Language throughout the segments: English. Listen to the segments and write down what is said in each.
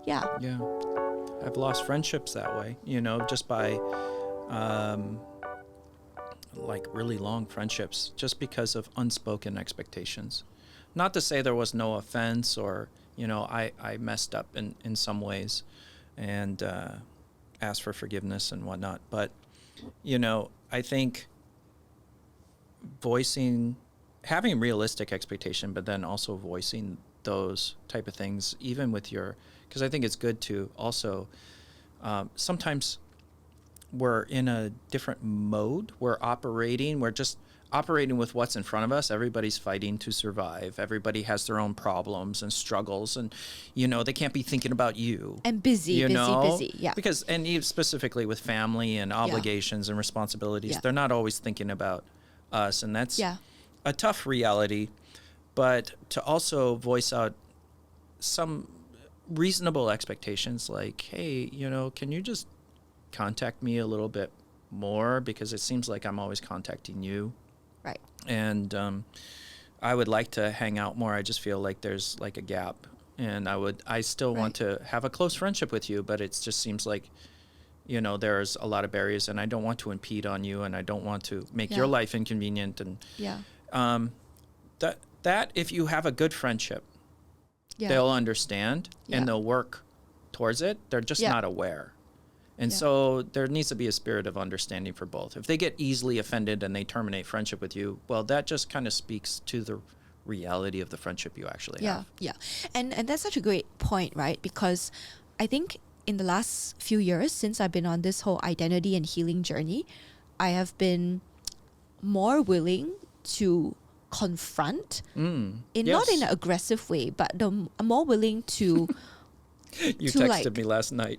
Yeah. Yeah. I've lost friendships that way, just by like really long friendships, just because of unspoken expectations. Not to say there was no offense or, I messed up in some ways and asked for forgiveness and whatnot. But, I think having realistic expectation, but then also voicing those type of things, even with because I think it's good to also, sometimes we're in a different mode. We're just operating with what's in front of us. Everybody's fighting to survive. Everybody has their own problems and struggles, and they can't be thinking about you. And busy. Yeah. Because, and even specifically with family and obligations and responsibilities, they're not always thinking about us, and that's a tough reality. But to also voice out some reasonable expectations, like, hey, can you just contact me a little bit more, because it seems like I'm always contacting you. Right. And I would like to hang out more. I just feel like there's like a gap, and I still want to have a close friendship with you, but it just seems like, there's a lot of barriers, and I don't want to impede on you, and I don't want to make your life inconvenient. And that if you have a good friendship, they'll understand and they'll work towards it. They're just not aware. And so there needs to be a spirit of understanding for both. If they get easily offended and they terminate friendship with you, well, that just kind of speaks to the reality of the friendship you actually have. Yeah. And that's such a great point, right? Because I think in the last few years, since I've been on this whole identity and healing journey, I have been more willing to confront, not in an aggressive way, but I'm more willing to... You texted me last night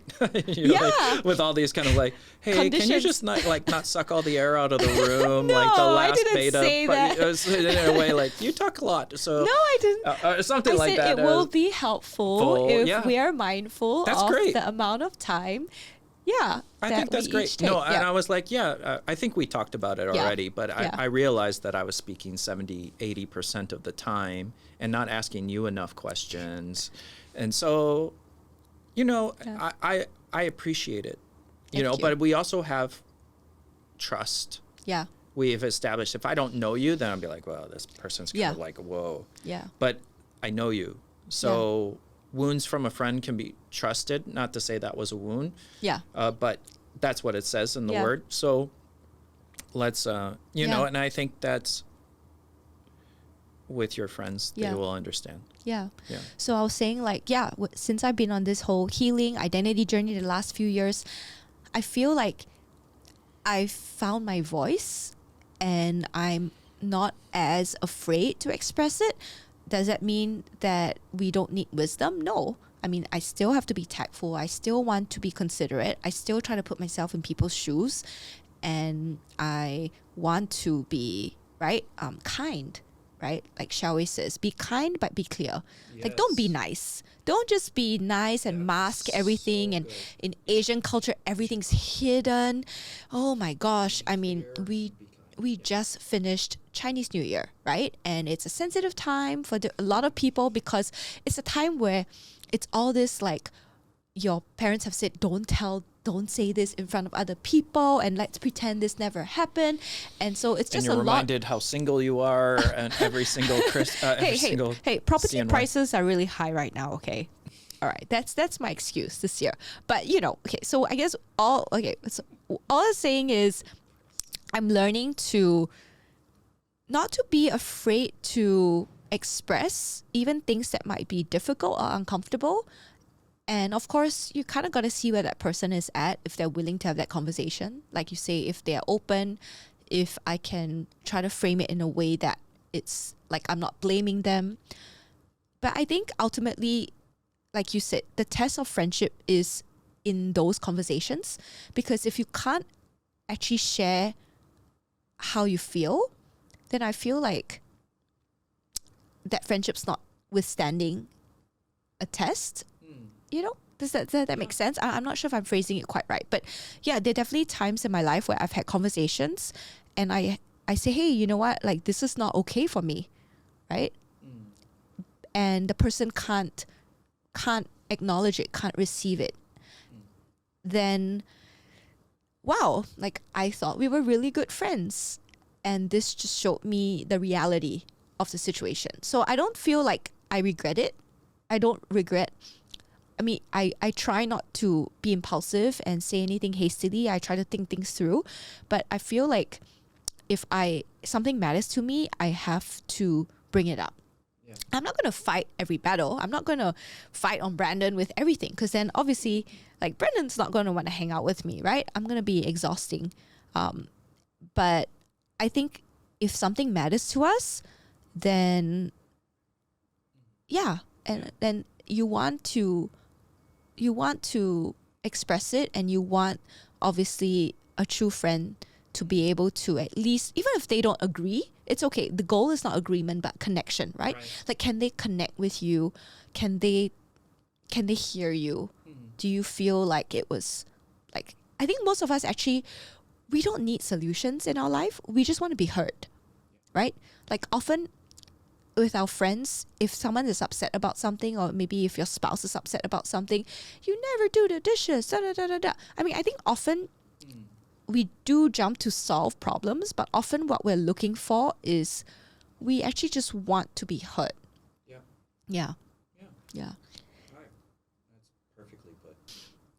with all these kind of like, hey, can you just not suck all the air out of the room? No, like the last I didn't beta, say that. It was in a way like, you talk a lot. So no, I didn't. Something like that. It will be helpful if we are mindful of the amount of time. Yeah, I think that's great. And I was like, I think we talked about it already, but I realized that I was speaking 70-80% of the time and not asking you enough questions. And so... I appreciate it, but we also have trust. Yeah. We've established, if I don't know you, then I'll be like, well, this person's kind of like, whoa. Yeah. But I know you. So wounds from a friend can be trusted. Not to say that was a wound. Yeah. But that's what it says in the word. So let's, and I think that's with your friends, they will understand. Yeah. So I was saying since I've been on this whole healing identity journey the last few years, I feel like I found my voice and I'm not as afraid to express it. Does that mean that we don't need wisdom? No. I mean, I still have to be tactful. I still want to be considerate. I still try to put myself in people's shoes, and I want to be kind. Right? Like Xiaowei says, be kind, but be clear. Yes. Like, don't be nice. Don't just be nice and mask everything. So and in Asian culture, everything's hidden. Oh my gosh. I mean, we just finished Chinese New Year, right? And it's a sensitive time for a lot of people, because it's a time where it's all this like, your parents have said, don't say this in front of other people, and let's pretend this never happened. And so it's just a lot. And you're reminded how single you are, and every single Hey, property CNY. Prices are really high right now, okay? All right, that's my excuse this year. But okay, so I guess all I'm saying is I'm learning to not to be afraid to express even things that might be difficult or uncomfortable. And of course, you kind of got to see where that person is at, if they're willing to have that conversation. Like you say, if they're open, if I can try to frame it in a way that it's like I'm not blaming them. But I think ultimately, like you said, the test of friendship is in those conversations. Because if you can't actually share how you feel, then I feel like that friendship's not withstanding a test. Does that make sense? I'm not sure if I'm phrasing it quite right, but there are definitely times in my life where I've had conversations and I say, hey, you know what? Like, this is not okay for me, right? And the person can't acknowledge it, can't receive it, then wow, like I thought we were really good friends. And this just showed me the reality of the situation. So I don't feel like I regret it. I don't regret. I mean, I try not to be impulsive and say anything hastily. I try to think things through. But I feel like if something matters to me, I have to bring it up. Yeah. I'm not going to fight every battle. I'm not going to fight on Brandon with everything, because then obviously, like, Brandon's not going to want to hang out with me, right? I'm going to be exhausting. But I think if something matters to us, then yeah, and then you want to express it, and you want obviously a true friend to be able to, at least, even if they don't agree, it's okay. The goal is not agreement, but connection, right? Like, can they connect with you? Can they hear you? Do you feel like it was, like, I think most of us actually, we don't need solutions in our life. We just want to be heard, right? Like, often with our friends, if someone is upset about something, or maybe if your spouse is upset about something, you never do the dishes, da da da da da. I mean, I think often we do jump to solve problems, but often what we're looking for is we actually just want to be heard. Yeah. Yeah. Yeah. Yeah. Right. That's perfectly put.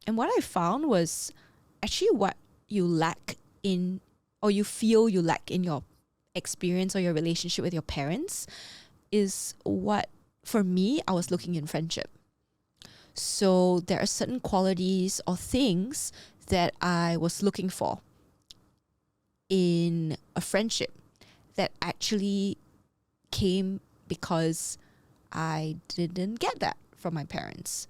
And what I found was actually what you lack in, or you feel you lack in your experience or your relationship with your parents, is what, for me, I was looking in friendship. So there are certain qualities or things that I was looking for in a friendship that actually came because I didn't get that from my parents.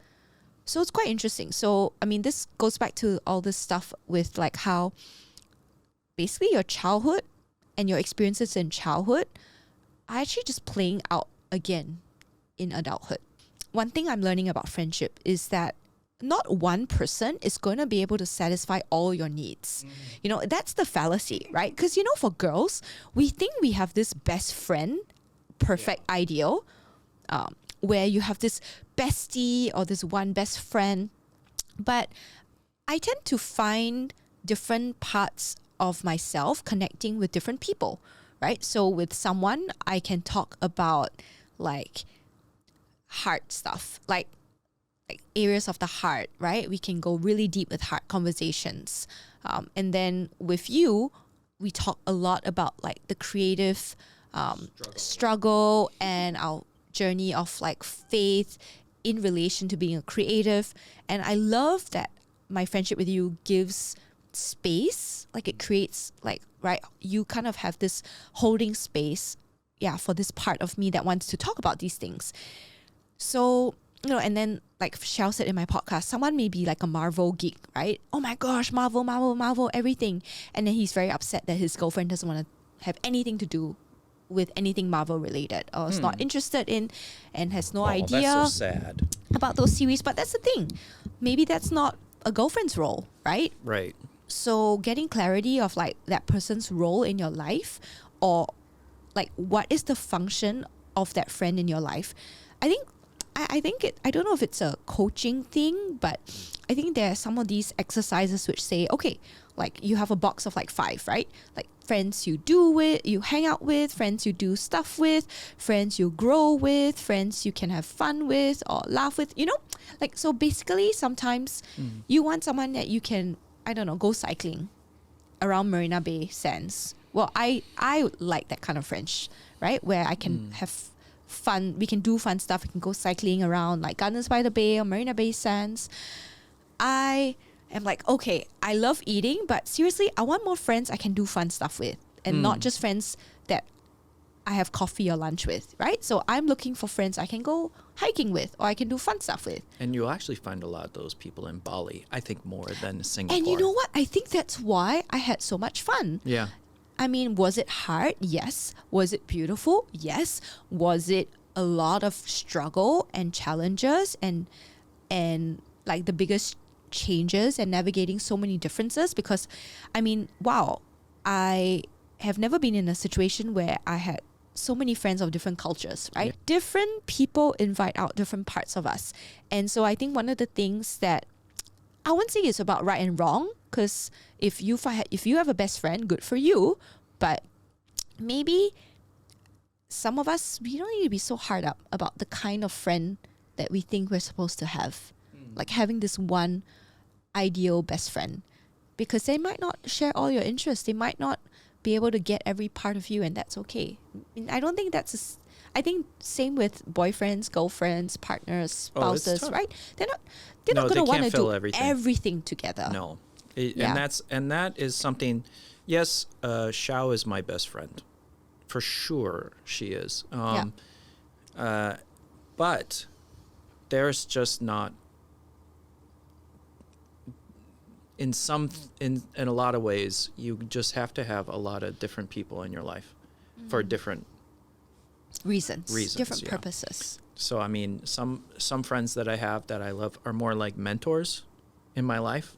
So it's quite interesting. So, I mean, this goes back to all this stuff with, like, how basically your childhood and your experiences in childhood are actually just playing out again in adulthood. One thing I'm learning about friendship is that not one person is going to be able to satisfy all your needs. You know, that's the fallacy, right? Because, you know, for girls, we think we have this best friend, perfect ideal, where you have this bestie or this one best friend. But I tend to find different parts of myself connecting with different people, right? So with someone, I can talk about, like, heart stuff, like areas of the heart, right? We can go really deep with heart conversations. And then with you, we talk a lot about, like, the creative struggle and our journey of, like, faith in relation to being a creative. And I love that my friendship with you gives space, like, it creates, like, right, you kind of have this holding space, for this part of me that wants to talk about these things. So, you know, and then, like Shell said in my podcast, someone may be like a Marvel geek, right? Oh my gosh, Marvel, everything. And then he's very upset that his girlfriend doesn't want to have anything to do with anything Marvel related, or is not interested in, and has no idea that's so sad about those series. But that's the thing. Maybe that's not a girlfriend's role, right? Right. So getting clarity of, like, that person's role in your life, or, like, what is the function of that friend in your life. I think I don't know if it's a coaching thing, but I think there are some of these exercises which say, okay, like, you have a box of, like, 5, right? Like, friends you hang out with, friends you do stuff with, friends you grow with, friends you can have fun with or laugh with, you know? Like, so basically sometimes you want someone that you can, I don't know, go cycling around Marina Bay Sands. Well, I like that kind of friends, right? Where I can have fun, we can do fun stuff, we can go cycling around, like, Gardens by the Bay or Marina Bay Sands. I am like, okay, I love eating, but seriously, I want more friends I can do fun stuff with, and not just friends that I have coffee or lunch with, right? So I'm looking for friends I can go hiking with, or I can do fun stuff with. And you'll actually find a lot of those people in Bali, I think, more than Singapore. And you know what? I think that's why I had so much fun. Yeah. I mean, was it hard? Yes. Was it beautiful? Yes. Was it a lot of struggle and challenges and like the biggest changes and navigating so many differences? Because, I mean, wow, I have never been in a situation where I had so many friends of different cultures, right? Different people invite out different parts of us. And so I think one of the things that I wouldn't say it's about right and wrong, because if you have a best friend, good for you. But maybe some of us, we don't need to be so hard up about the kind of friend that we think we're supposed to have. Like having this one ideal best friend, because they might not share all your interests. They might not be able to get every part of you, and that's okay. I don't think I think same with boyfriends, girlfriends, partners, spouses, right? They're not going to want to do everything together. No. And that is something. Yes, Xiao is my best friend. For sure she is. But there's just not, in a lot of ways, you just have to have a lot of different people in your life for different reasons, different purposes. So I mean, some friends that I have that I love are more like mentors in my life,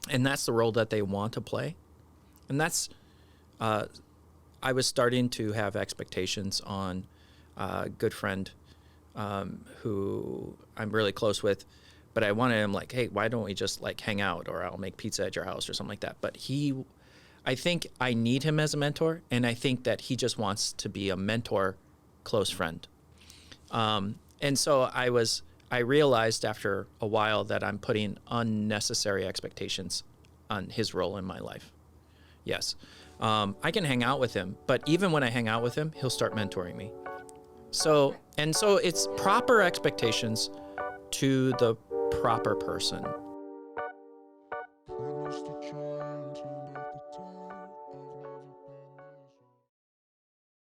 and that's the role that they want to play. And that's I was starting to have expectations on a good friend who I'm really close with, but I wanted him like, hey, why don't we just like hang out, or I'll make pizza at your house or something like that. But I think I need him as a mentor, and I think that he just wants to be a mentor, close friend. And so I realized after a while that I'm putting unnecessary expectations on his role in my life. Yes. I can hang out with him, but even when I hang out with him, he'll start mentoring me. So it's proper expectations to the proper person